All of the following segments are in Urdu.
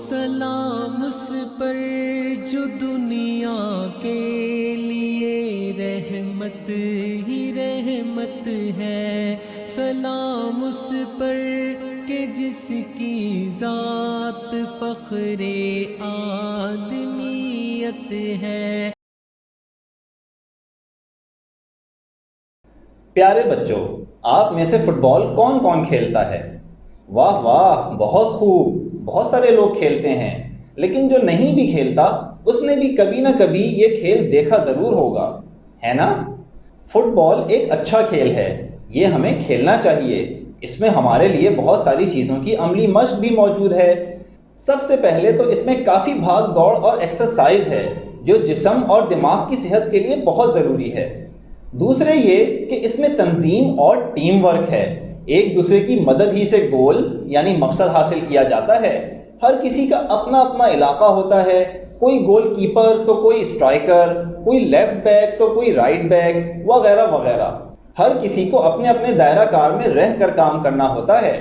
سلام اس پر جو دنیا کے لیے رحمت ہی رحمت ہے، سلام اس پر کہ جس کی ذات فخر آدمیت ہے۔ پیارے بچوں، آپ میں سے فٹ بال کون کون کھیلتا ہے؟ واہ واہ، بہت خوب، بہت سارے لوگ کھیلتے ہیں، لیکن جو نہیں بھی کھیلتا اس نے بھی کبھی نہ کبھی یہ کھیل دیکھا ضرور ہوگا، ہے نا؟ فٹ بال ایک اچھا کھیل ہے، یہ ہمیں کھیلنا چاہیے۔ اس میں ہمارے لیے بہت ساری چیزوں کی عملی مشق بھی موجود ہے۔ سب سے پہلے تو اس میں کافی بھاگ دوڑ اور ایکسرسائز ہے جو جسم اور دماغ کی صحت کے لیے بہت ضروری ہے۔ دوسرے یہ کہ اس میں تنظیم اور ٹیم ورک ہے، ایک دوسرے کی مدد ہی سے گول یعنی مقصد حاصل کیا جاتا ہے۔ ہر کسی کا اپنا اپنا علاقہ ہوتا ہے، کوئی گول کیپر تو کوئی اسٹرائکر، کوئی لیفٹ بیک تو کوئی رائٹ بیک وغیرہ وغیرہ۔ ہر کسی کو اپنے اپنے دائرہ کار میں رہ کر کام کرنا ہوتا ہے۔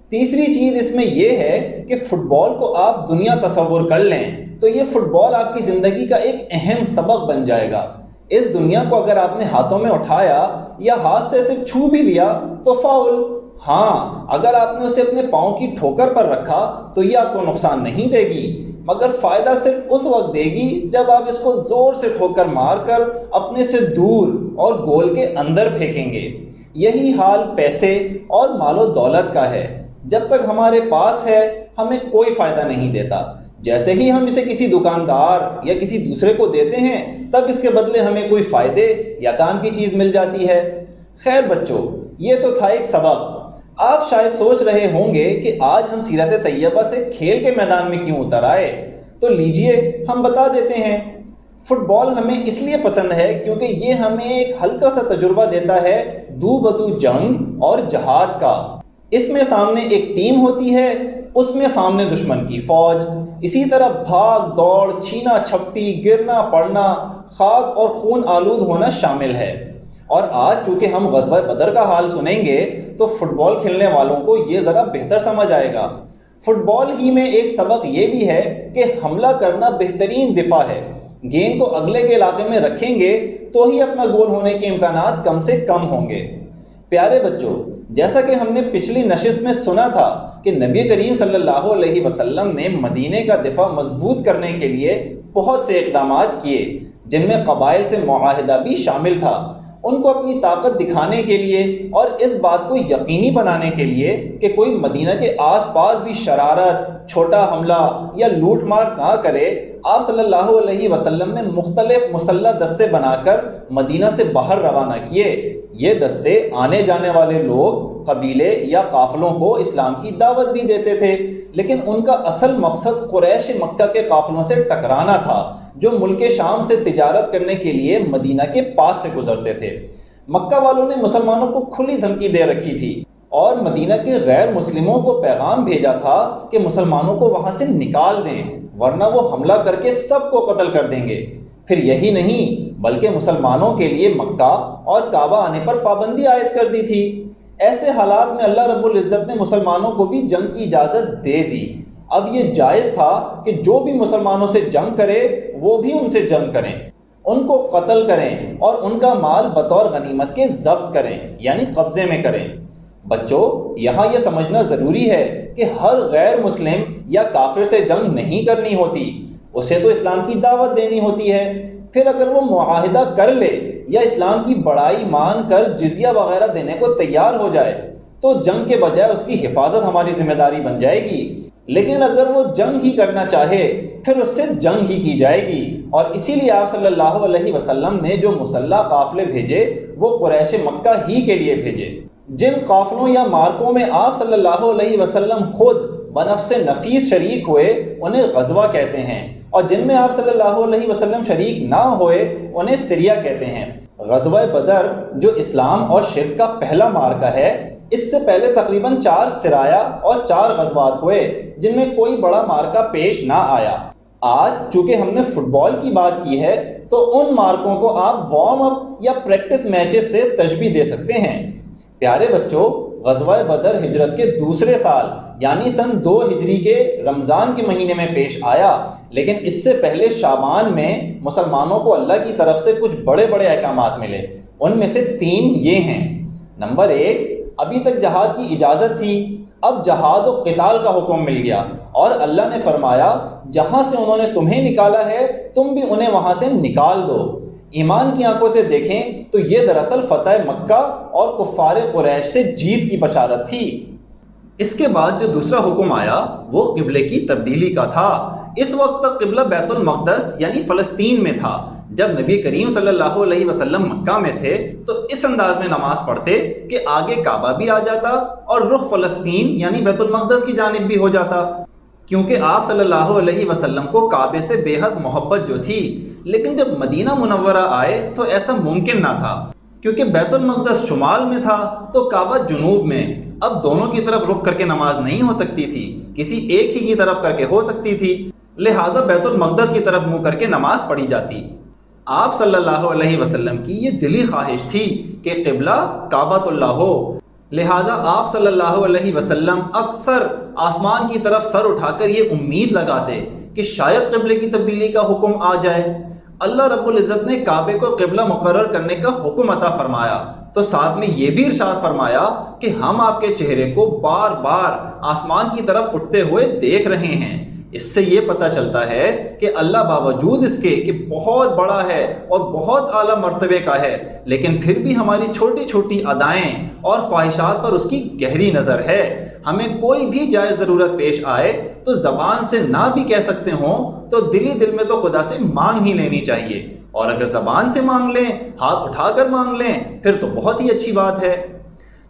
تیسری چیز اس میں یہ ہے کہ فٹ بال کو آپ دنیا تصور کر لیں تو یہ فٹ بال آپ کی زندگی کا ایک اہم سبق بن جائے گا۔ اس دنیا کو اگر آپ نے ہاتھوں میں اٹھایا یا ہاتھ سے صرف چھو بھی لیا تو فاؤل۔ ہاں، اگر آپ نے اسے اپنے پاؤں کی ٹھوکر پر رکھا تو یہ آپ کو نقصان نہیں دے گی، مگر فائدہ صرف اس وقت دے گی جب آپ اس کو زور سے ٹھوکر مار کر اپنے سے دور اور گول کے اندر پھینکیں گے۔ یہی حال پیسے اور مال و دولت کا ہے، جب تک ہمارے پاس ہے ہمیں کوئی فائدہ نہیں دیتا، جیسے ہی ہم اسے کسی دکاندار یا کسی دوسرے کو دیتے ہیں تب اس کے بدلے ہمیں کوئی فائدے یا کام کی چیز مل جاتی ہے۔ خیر بچوں، یہ تو تھا ایک سبق۔ آپ شاید سوچ رہے ہوں گے کہ آج ہم سیرت طیبہ سے کھیل کے میدان میں کیوں اتر آئے، تو لیجئے ہم بتا دیتے ہیں۔ فٹ بال ہمیں اس لیے پسند ہے کیونکہ یہ ہمیں ایک ہلکا سا تجربہ دیتا ہے دو بدو جنگ اور جہاد کا۔ اس میں سامنے ایک ٹیم ہوتی ہے، اس میں سامنے دشمن کی فوج، اسی طرح بھاگ دوڑ، چھینا چھپٹی، گرنا پڑنا، خاک اور خون آلود ہونا شامل ہے۔ اور آج چونکہ ہم غزوہ بدر کا حال سنیں گے تو فٹ بال کھیلنے والوں کو یہ ذرا بہتر سمجھ آئے گا۔ فٹ بال ہی میں ایک سبق یہ بھی ہے کہ حملہ کرنا بہترین دفاع ہے۔ گیند کو اگلے کے علاقے میں رکھیں گے تو ہی اپنا گول ہونے کے امکانات کم سے کم ہوں گے۔ پیارے بچوں، جیسا کہ ہم نے پچھلی نشست میں سنا تھا کہ نبی کریم صلی اللہ علیہ وسلم نے مدینے کا دفاع مضبوط کرنے کے لیے بہت سے اقدامات کیے، جن میں قبائل سے معاہدہ بھی شامل تھا۔ ان کو اپنی طاقت دکھانے کے لیے اور اس بات کو یقینی بنانے کے لیے کہ کوئی مدینہ کے آس پاس بھی شرارت، چھوٹا حملہ یا لوٹ مار نہ کرے، آپ صلی اللہ علیہ وسلم نے مختلف مسلح دستے بنا کر مدینہ سے باہر روانہ کیے۔ یہ دستے آنے جانے والے لوگ، قبیلے یا قافلوں کو اسلام کی دعوت بھی دیتے تھے، لیکن ان کا اصل مقصد قریش مکہ کے قافلوں سے ٹکرانا تھا جو ملک شام سے تجارت کرنے کے لیے مدینہ کے پاس سے گزرتے تھے۔ مکہ والوں نے مسلمانوں کو کھلی دھمکی دے رکھی تھی اور مدینہ کے غیر مسلموں کو پیغام بھیجا تھا کہ مسلمانوں کو وہاں سے نکال دیں ورنہ وہ حملہ کر کے سب کو قتل کر دیں گے۔ پھر یہی نہیں بلکہ مسلمانوں کے لیے مکہ اور کعبہ آنے پر پابندی عائد کر دی تھی۔ ایسے حالات میں اللہ رب العزت نے مسلمانوں کو بھی جنگ کی اجازت دے دی۔ اب یہ جائز تھا کہ جو بھی مسلمانوں سے جنگ کرے وہ بھی ان سے جنگ کریں، ان کو قتل کریں اور ان کا مال بطور غنیمت کے ضبط کریں یعنی قبضے میں کریں۔ بچوں، یہاں یہ سمجھنا ضروری ہے کہ ہر غیر مسلم یا کافر سے جنگ نہیں کرنی ہوتی، اسے تو اسلام کی دعوت دینی ہوتی ہے۔ پھر اگر وہ معاہدہ کر لے یا اسلام کی بڑائی مان کر جزیہ وغیرہ دینے کو تیار ہو جائے تو جنگ کے بجائے اس کی حفاظت ہماری ذمہ داری بن جائے گی، لیکن اگر وہ جنگ ہی کرنا چاہے پھر اس سے جنگ ہی کی جائے گی۔ اور اسی لیے آپ صلی اللہ علیہ وسلم نے جو مسلح قافلے بھیجے وہ قریش مکہ ہی کے لیے بھیجے۔ جن قافلوں یا مارکوں میں آپ صلی اللہ علیہ وسلم خود بنفس نفیس شریک ہوئے انہیں غزوہ کہتے ہیں، اور جن میں آپ صلی اللہ علیہ وسلم شریک نہ ہوئے انہیں سریہ کہتے ہیں۔ غزوہ بدر جو اسلام اور شرک کا پہلا مارکہ ہے، اس سے پہلے تقریباً 4 سرایا اور 4 غزوات ہوئے جن میں کوئی بڑا مارکہ پیش نہ آیا۔ آج چونکہ ہم نے فٹ بال کی بات کی ہے تو ان مارکوں کو آپ وارم اپ یا پریکٹس میچز سے تشبیہ دے سکتے ہیں۔ پیارے بچوں، غزوہ بدر ہجرت کے دوسرے سال یعنی سن 2 ہجری کے رمضان کے مہینے میں پیش آیا، لیکن اس سے پہلے شعبان میں مسلمانوں کو اللہ کی طرف سے کچھ بڑے بڑے احکامات ملے۔ ان میں سے 3 یہ ہیں۔ نمبر 1، ابھی تک جہاد کی اجازت تھی، اب جہاد و قتال کا حکم مل گیا، اور اللہ نے فرمایا جہاں سے انہوں نے تمہیں نکالا ہے تم بھی انہیں وہاں سے نکال دو۔ ایمان کی آنکھوں سے دیکھیں تو یہ دراصل فتح مکہ اور کفار قریش سے جیت کی بشارت تھی۔ اس کے بعد جو دوسرا حکم آیا وہ قبلے کی تبدیلی کا تھا۔ اس وقت تک قبلہ بیت المقدس یعنی فلسطین میں تھا۔ جب نبی کریم صلی اللہ علیہ وسلم مکہ میں تھے تو اس انداز میں نماز پڑھتے کہ آگے کعبہ بھی آ جاتا اور رخ فلسطین یعنی بیت المقدس کی جانب بھی ہو جاتا، کیونکہ آپ صلی اللہ علیہ وسلم کو کعبے سے بے حد محبت جو تھی۔ لیکن جب مدینہ منورہ آئے تو ایسا ممکن نہ تھا، کیونکہ بیت المقدس شمال میں تھا تو کعبہ جنوب میں۔ اب دونوں کی طرف رخ کر کے نماز نہیں ہو سکتی تھی، کسی ایک ہی کی طرف کر کے ہو سکتی تھی، لہٰذا بیت المقدس کی طرف منہ کر کے نماز پڑھی جاتی۔ آپ صلی اللہ علیہ وسلم کی یہ دلی خواہش تھی کہ قبلہ کعبۃ اللہ ہو، لہٰذا آپ صلی اللہ علیہ وسلم اکثر آسمان کی طرف سر اٹھا کر یہ امید لگاتے کہ شاید قبلے کی تبدیلی کا حکم آ جائے۔ اللہ رب العزت نے کعبے کو قبلہ مقرر کرنے کا حکم عطا فرمایا تو ساتھ میں یہ بھی ارشاد فرمایا کہ ہم آپ کے چہرے کو بار بار آسمان کی طرف اٹھتے ہوئے دیکھ رہے ہیں۔ اس سے یہ پتہ چلتا ہے کہ اللہ باوجود اس کے کہ بہت بڑا ہے اور بہت اعلیٰ مرتبے کا ہے، لیکن پھر بھی ہماری چھوٹی چھوٹی ادائیں اور خواہشات پر اس کی گہری نظر ہے۔ ہمیں کوئی بھی جائز ضرورت پیش آئے تو زبان سے نہ بھی کہہ سکتے ہوں تو دل میں تو خدا سے مانگ ہی لینی چاہیے، اور اگر زبان سے مانگ لیں، ہاتھ اٹھا کر مانگ لیں، پھر تو بہت ہی اچھی بات ہے۔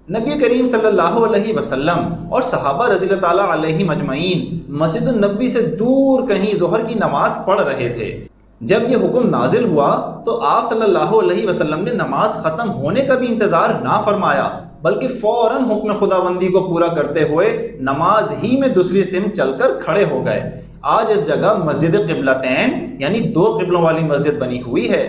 نبی کریم صلی اللہ علیہ وسلم اور صحابہ رضی اللہ تعالیٰ علیہم اجمعین مسجد النبوی سے دور کہیں ظہر کی نماز پڑھ رہے تھے۔ جب یہ حکم نازل ہوا تو آپ صلی اللہ علیہ وسلم نے نماز ختم ہونے کا بھی انتظار نہ فرمایا، بلکہ فوراً حکم خداوندی کو پورا کرتے ہوئے نماز ہی میں دوسری سمت چل کر کھڑے ہو گئے۔ آج اس جگہ مسجد قبلتین یعنی 2 قبلوں والی مسجد بنی ہوئی ہے۔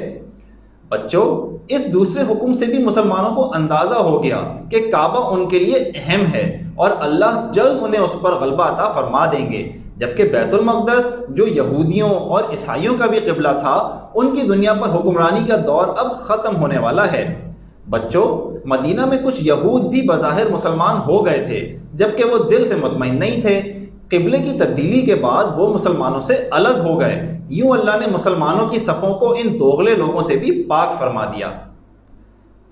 بچوں، اس دوسرے حکم سے بھی مسلمانوں کو اندازہ ہو گیا کہ کعبہ ان کے لیے اہم ہے اور اللہ جلد انہیں اس پر غلبہ عطا فرما دیں گے، جبکہ بیت المقدس جو یہودیوں اور عیسائیوں کا بھی قبلہ تھا، ان کی دنیا پر حکمرانی کا دور اب ختم ہونے والا ہے۔ بچوں، مدینہ میں کچھ یہود بھی بظاہر مسلمان ہو گئے تھے، جبکہ وہ دل سے مطمئن نہیں تھے۔ قبلے کی تبدیلی کے بعد وہ مسلمانوں سے الگ ہو گئے۔ یوں اللہ نے مسلمانوں کی صفوں کو ان دوغلے لوگوں سے بھی پاک فرما دیا۔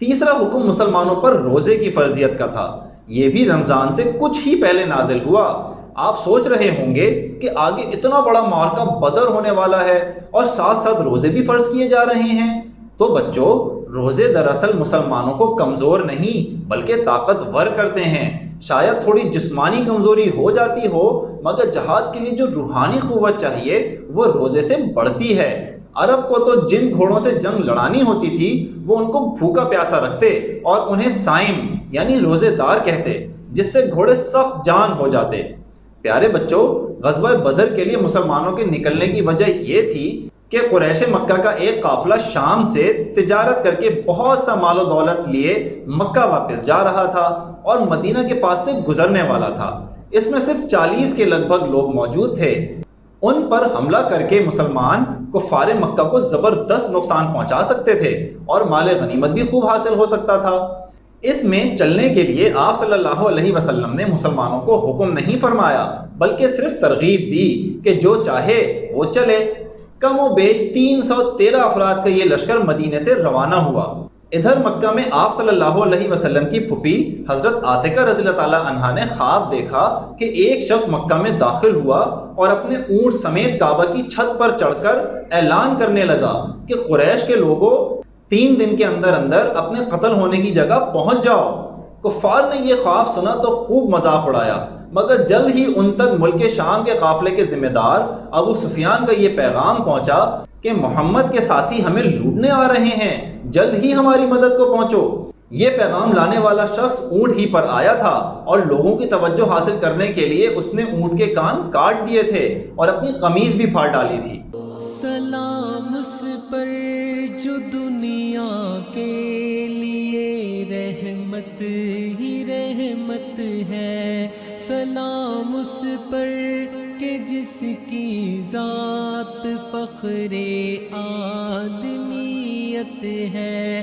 تیسرا حکم مسلمانوں پر روزے کی فرضیت کا تھا۔ یہ بھی رمضان سے کچھ ہی پہلے نازل ہوا۔ آپ سوچ رہے ہوں گے کہ آگے اتنا بڑا معرکہ بدر ہونے والا ہے اور ساتھ ساتھ روزے بھی فرض کیے جا رہے ہیں۔ تو بچوں، روزے دراصل مسلمانوں کو کمزور نہیں بلکہ طاقتور کرتے ہیں۔ شاید تھوڑی جسمانی کمزوری ہو جاتی ہو، مگر جہاد کے لیے جو روحانی قوت چاہیے وہ روزے سے بڑھتی ہے۔ عرب کو تو جن گھوڑوں سے جنگ لڑانی ہوتی تھی وہ ان کو بھوکا پیاسا رکھتے اور انہیں صائم یعنی روزے دار کہتے، جس سے گھوڑے سخت جان ہو جاتے۔ پیارے بچوں، غزوہ بدر کے لیے مسلمانوں کے نکلنے کی وجہ یہ تھی کہ قریش مکہ کا ایک قافلہ شام سے تجارت کر کے بہت سا مال و دولت لیے مکہ واپس جا رہا تھا اور مدینہ کے پاس سے گزرنے والا تھا۔ اس میں صرف 40 کے لگ بھگ لوگ موجود تھے۔ ان پر حملہ کر کے مسلمان کفار مکہ کو زبردست نقصان پہنچا سکتے تھے اور مال غنیمت بھی خوب حاصل ہو سکتا تھا۔ اس میں چلنے کے لیے آپ صلی اللہ علیہ وسلم نے مسلمانوں کو حکم نہیں فرمایا بلکہ صرف ترغیب دی کہ جو چاہے وہ چلے۔ کم و بیش 313 افراد کا یہ لشکر مدینے سے روانہ ہوا۔ ادھر مکہ میں آپ صلی اللہ علیہ وسلم کی پھوپھی حضرت عاتکہ رضی اللہ تعالیٰ عنہا نے خواب دیکھا کہ ایک شخص مکہ میں داخل ہوا اور اپنے اونٹ سمیت کعبہ کی چھت پر چڑھ کر اعلان کرنے لگا کہ قریش کے لوگوں 3 دن کے اندر اندر اپنے قتل ہونے کی جگہ پہنچ جاؤ۔ کفار نے یہ خواب سنا تو خوب مذاق اڑایا، مگر جلد ہی ان تک ملک شام کے قافلے کے ذمہ دار ابو سفیان کا یہ پیغام پہنچا کہ محمد کے ساتھی ہمیں لوٹنے آ رہے ہیں، جلد ہی ہماری مدد کو پہنچو۔ یہ پیغام لانے والا شخص اونٹ ہی پر آیا تھا اور لوگوں کی توجہ حاصل کرنے کے لیے اس نے اونٹ کے کان کاٹ دیے تھے اور اپنی قمیض بھی پھاڑ ڈالی تھی۔ سلام اس پر جو دنیا کے لیے رحمت ہی رحمت ہے، سلام اس پر کہ جس کی ذات فخر آدمیت ہے،